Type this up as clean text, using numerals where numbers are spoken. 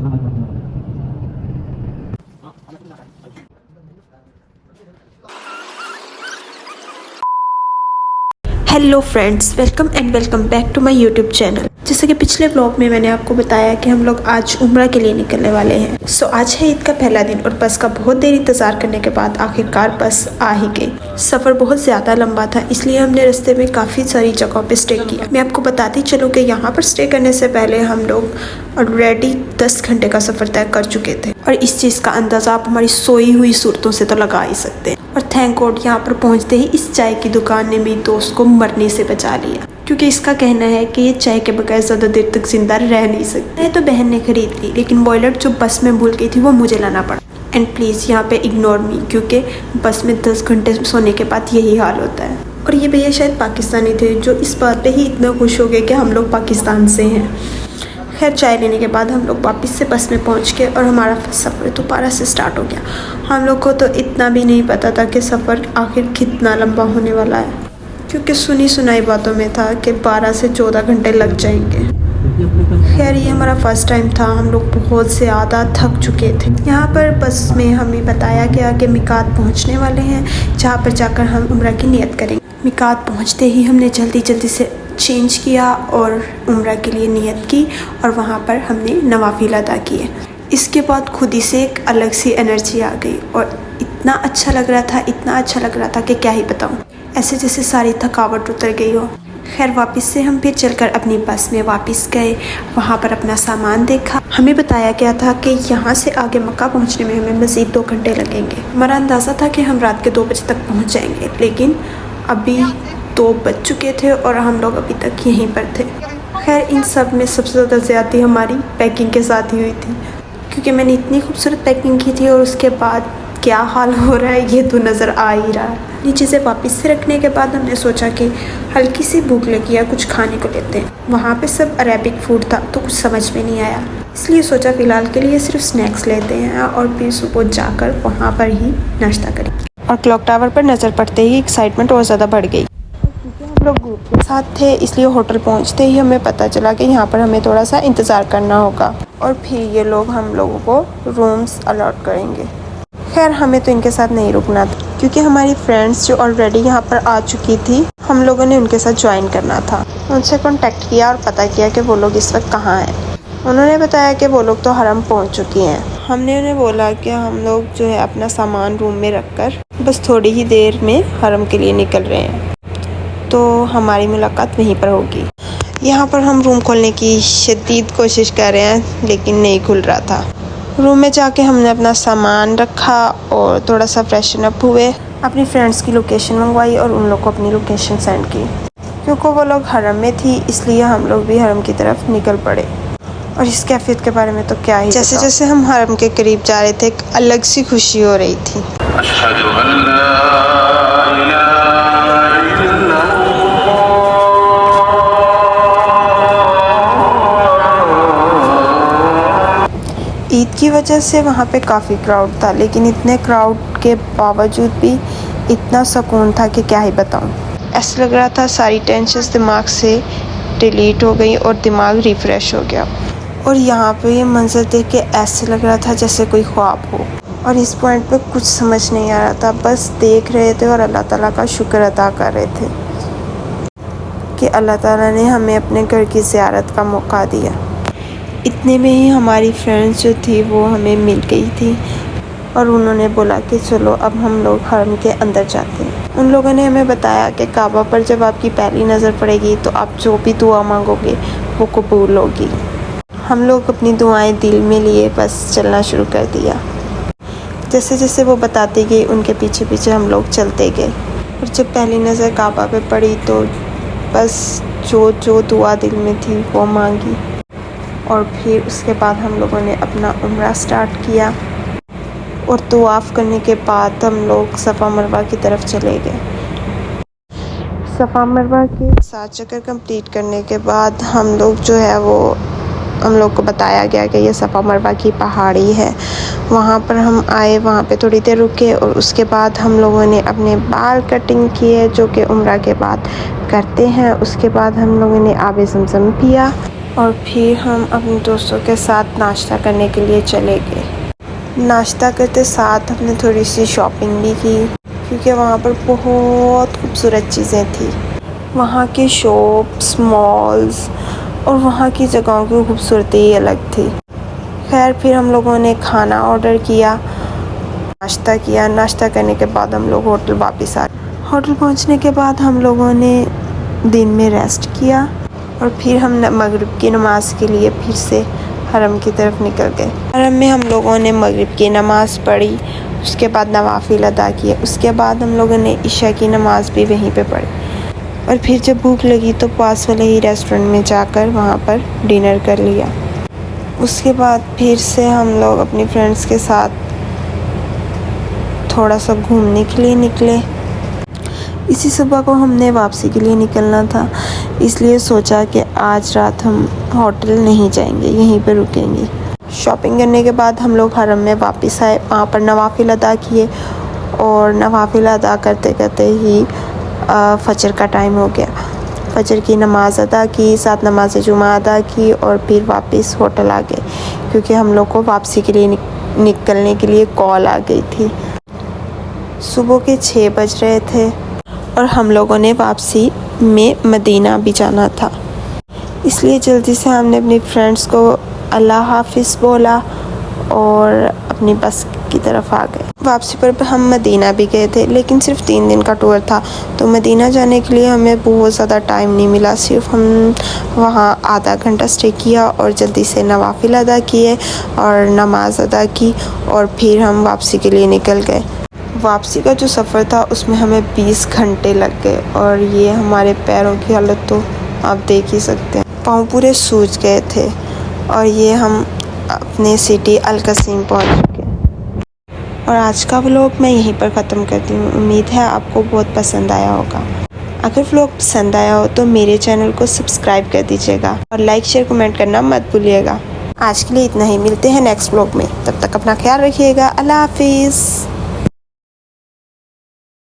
Hello friends, welcome and welcome back to my YouTube channel. जैसे कि पिछले blog में मैंने आपको बताया कि हम लोग आज उम्रा के लिए निकलने वाले हैं। सो आज है ईद का पहला दिन और बस का बहुत देर इंतजार करने के बाद आखिरकार बस आ ही गई। सफ़र बहुत ज़्यादा लंबा था, इसलिए हमने रास्ते में काफ़ी सारी जगहों पे स्टे किया। मैं आपको बताती चलूँ कि यहाँ पर स्टे करने से पहले हम लोग ऑलरेडी 10 घंटे का सफ़र तय कर चुके थे और इस चीज़ का अंदाज़ा आप हमारी सोई हुई सूरतों से तो लगा ही सकते हैं। और थैंक गॉड यहाँ पर पहुँचते ही इस चाय की दुकान ने मेरी दोस्त को मरने से बचा लिया, क्योंकि इसका कहना है कि ये चाय के बगैर ज़्यादा देर तक जिंदा रह नहीं सकते। तो बहन ने खरीद ली, लेकिन वॉलेट जो बस में भूल गई थी वो मुझे लाना पड़ा। एंड प्लीज़ यहाँ पे इग्नोर मी, क्योंकि बस में 10 घंटे सोने के बाद यही हाल होता है। और ये भैया शायद पाकिस्तानी थे, जो इस बात पे ही इतना खुश हो गए कि हम लोग पाकिस्तान से हैं। खैर चाय लेने के बाद हम लोग वापस से बस में पहुंच गए और हमारा सफ़र दोबारा से स्टार्ट हो गया। हम लोग को तो इतना भी नहीं पता था कि सफ़र आखिर कितना लंबा होने वाला है, क्योंकि सुनी सुनाई बातों में था कि 12 से 14 घंटे लग जाएंगे। खैर ये हमारा फर्स्ट टाइम था, हम लोग बहुत से ज़्यादा थक चुके थे। यहाँ पर बस में हमें बताया गया कि मिकात पहुँचने वाले हैं, जहाँ पर जाकर हम उम्रा की नियत करेंगे। मिकात पहुँचते ही हमने जल्दी से चेंज किया और उम्रा के लिए नियत की और वहाँ पर हमने नवाफिल अदा किए। इसके बाद खुद ही से एक अलग सी एनर्जी आ गई और इतना अच्छा लग रहा था कि क्या ही बताऊँ, ऐसे जैसे सारी थकावट उतर गई हो। खैर वापस से हम फिर चलकर अपनी बस में वापस गए, वहाँ पर अपना सामान देखा। हमें बताया गया था कि यहाँ से आगे मक्का पहुँचने में हमें मज़ीद 2 घंटे लगेंगे। हमारा अंदाज़ा था कि हम रात के 2 बजे तक पहुँच जाएंगे, लेकिन अभी 2 बज चुके थे और हम लोग अभी तक यहीं पर थे। खैर इन सब में सबसे ज़्यादा ज़्यादती हमारी पैकिंग के साथ ही हुई थी, क्योंकि मैंने इतनी खूबसूरत पैकिंग की थी और उसके बाद क्या हाल हो रहा है ये तो नज़र आ ही रहा है। नीचे से वापस से रखने के बाद हमने सोचा कि हल्की सी भूख लगी है, कुछ खाने को लेते हैं। वहाँ पे सब अरेबिक फूड था तो कुछ समझ में नहीं आया, इसलिए सोचा फ़िलहाल के लिए सिर्फ स्नैक्स लेते हैं और फिर सुबह जाकर वहाँ पर ही नाश्ता करेंगे। और क्लॉक टावर पर नज़र पड़ते ही एक्साइटमेंट और ज़्यादा बढ़ गई। हम लोग ग्रुप के साथ थे, इसलिए होटल पहुंचते ही हमें पता चला कि यहाँ पर हमें थोड़ा सा इंतज़ार करना होगा और फिर ये लोग हम लोगों को रूम्स अलॉट करेंगे। खैर हमें तो इनके साथ नहीं रुकना था, क्योंकि हमारी फ्रेंड्स जो ऑलरेडी यहाँ पर आ चुकी थी, हम लोगों ने उनके साथ ज्वाइन करना था। उनसे कॉन्टेक्ट किया और पता किया कि वो लोग इस वक्त कहाँ हैं। उन्होंने बताया कि वो लोग तो हरम पहुँच चुकी हैं। हमने उन्हें बोला कि हम लोग जो है अपना सामान रूम में रख कर बस थोड़ी ही देर में हरम के लिए निकल रहे हैं, तो हमारी मुलाकात वहीं पर होगी। यहाँ पर हम रूम खोलने की शदीद कोशिश कर रहे हैं, लेकिन नहीं खुल रहा था। रूम में जाके हमने अपना सामान रखा और थोड़ा सा फ्रेशन अप हुए, अपनी फ्रेंड्स की लोकेशन मंगवाई और उन लोग को अपनी लोकेशन सेंड की। क्योंकि वो लोग हरम में थी, इसलिए हम लोग भी हरम की तरफ निकल पड़े। और इस कैफियत के बारे में तो क्या ही, जैसे जैसे हम हरम के करीब जा रहे थे एक अलग सी खुशी हो रही थी। ईद की वजह से वहाँ पे काफ़ी क्राउड था, लेकिन इतने क्राउड के बावजूद भी इतना सुकून था कि क्या ही बताऊँ। ऐसा लग रहा था सारी टेंशन्स दिमाग से डिलीट हो गई और दिमाग रिफ़्रेश हो गया। और यहाँ पे ये मंजर देख के ऐसे लग रहा था जैसे कोई ख्वाब हो। और इस पॉइंट पे कुछ समझ नहीं आ रहा था, बस देख रहे थे और अल्लाह ताला का शुक्र अदा कर रहे थे कि अल्लाह ताला ने हमें अपने घर की ज़ियारत का मौका दिया। इतने में ही हमारी फ्रेंड्स जो थी वो हमें मिल गई थी और उन्होंने बोला कि चलो अब हम लोग हरम के अंदर जाते हैं। उन लोगों ने हमें बताया कि काबा पर जब आपकी पहली नज़र पड़ेगी तो आप जो भी दुआ मांगोगे वो कबूल होगी। हम लोग अपनी दुआएं दिल में लिए बस चलना शुरू कर दिया। जैसे जैसे वो बताती गई उनके पीछे पीछे हम लोग चलते गए। और जब पहली नज़र काबा पे पड़ी तो बस जो दुआ दिल में थी वो मांगी। और फिर उसके बाद हम लोगों ने अपना उम्रा स्टार्ट किया और तवाफ़ करने के बाद हम लोग सफ़ा मरवा की तरफ चले गए। सफ़ा मरवा के 7 चक्कर कंप्लीट करने के बाद हम लोग जो है वो हम लोग को बताया गया कि ये सफ़ा मरवा की पहाड़ी है। वहाँ पर हम आए, वहाँ पे थोड़ी देर रुके और उसके बाद हम लोगों ने अपने बाल कटिंग किए, जो कि उम्रा के बाद करते हैं। उसके बाद हम लोगों ने आबे ज़मज़म पिया और फिर हम अपने दोस्तों के साथ नाश्ता करने के लिए चले गए। नाश्ता करते साथ हमने थोड़ी सी शॉपिंग भी की, क्योंकि वहाँ पर बहुत खूबसूरत चीज़ें थी। वहाँ के शॉप्स, मॉल्स और वहाँ की जगहों की खूबसूरती ही अलग थी। खैर फिर हम लोगों ने खाना ऑर्डर किया, नाश्ता किया। नाश्ता करने के बाद हम लोग होटल वापस आ गए। होटल पहुँचने के बाद हम लोगों ने दिन में रेस्ट किया और फिर हम मगरिब की नमाज़ के लिए फिर से हरम की तरफ निकल गए। हरम में हम लोगों ने मगरिब की नमाज़ पढ़ी, उसके बाद नवाफिल अदा किए। उसके बाद हम लोगों ने इशा की नमाज़ भी वहीं पे पढ़ी और फिर जब भूख लगी तो पास वाले ही रेस्टोरेंट में जाकर वहाँ पर डिनर कर लिया। उसके बाद फिर से हम लोग अपनी फ्रेंड्स के साथ थोड़ा सा घूमने के लिए निकले। इसी सुबह को हमने वापसी के लिए निकलना था, इसलिए सोचा कि आज रात हम होटल नहीं जाएंगे, यहीं पर रुकेंगे। शॉपिंग करने के बाद हम लोग हरम में वापस आए, वहाँ पर नवाफिल अदा किए और नवाफिल अदा करते करते ही फजर का टाइम हो गया। फजर की नमाज़ अदा की, साथ नमाज जुमा अदा की और फिर वापस होटल आ गए, क्योंकि हम लोग को वापसी के लिए निकलने के लिए कॉल आ गई थी। सुबह के 6 बज रहे थे और हम लोगों ने वापसी में मदीना भी जाना था, इसलिए जल्दी से हमने अपनी फ्रेंड्स को अल्लाह हाफिज़ बोला और अपनी बस की तरफ आ गए। वापसी पर हम मदीना भी गए थे, लेकिन सिर्फ 3 दिन का टूर था, तो मदीना जाने के लिए हमें बहुत ज़्यादा टाइम नहीं मिला। सिर्फ हम वहाँ आधा घंटा स्टे किया और जल्दी से नवाफिल अदा किए और नमाज अदा की और फिर हम वापसी के लिए निकल गए। वापसी का जो सफ़र था उसमें हमें 20 घंटे लग गए और ये हमारे पैरों की हालत तो आप देख ही सकते हैं, पाँव पूरे सूज गए थे। और ये हम अपने सिटी अल-कसीम पहुँच चुके हैं। और आज का व्लॉग मैं यहीं पर ख़त्म करती हूँ। उम्मीद है आपको बहुत पसंद आया होगा। अगर व्लॉग पसंद आया हो तो मेरे चैनल को सब्सक्राइब कर दीजिएगा और लाइक शेयर कमेंट करना मत भूलिएगा। आज के लिए इतना ही, मिलते हैं नेक्स्ट व्लॉग में। तब तक अपना ख्याल रखिएगा। अल्लाह हाफिज़।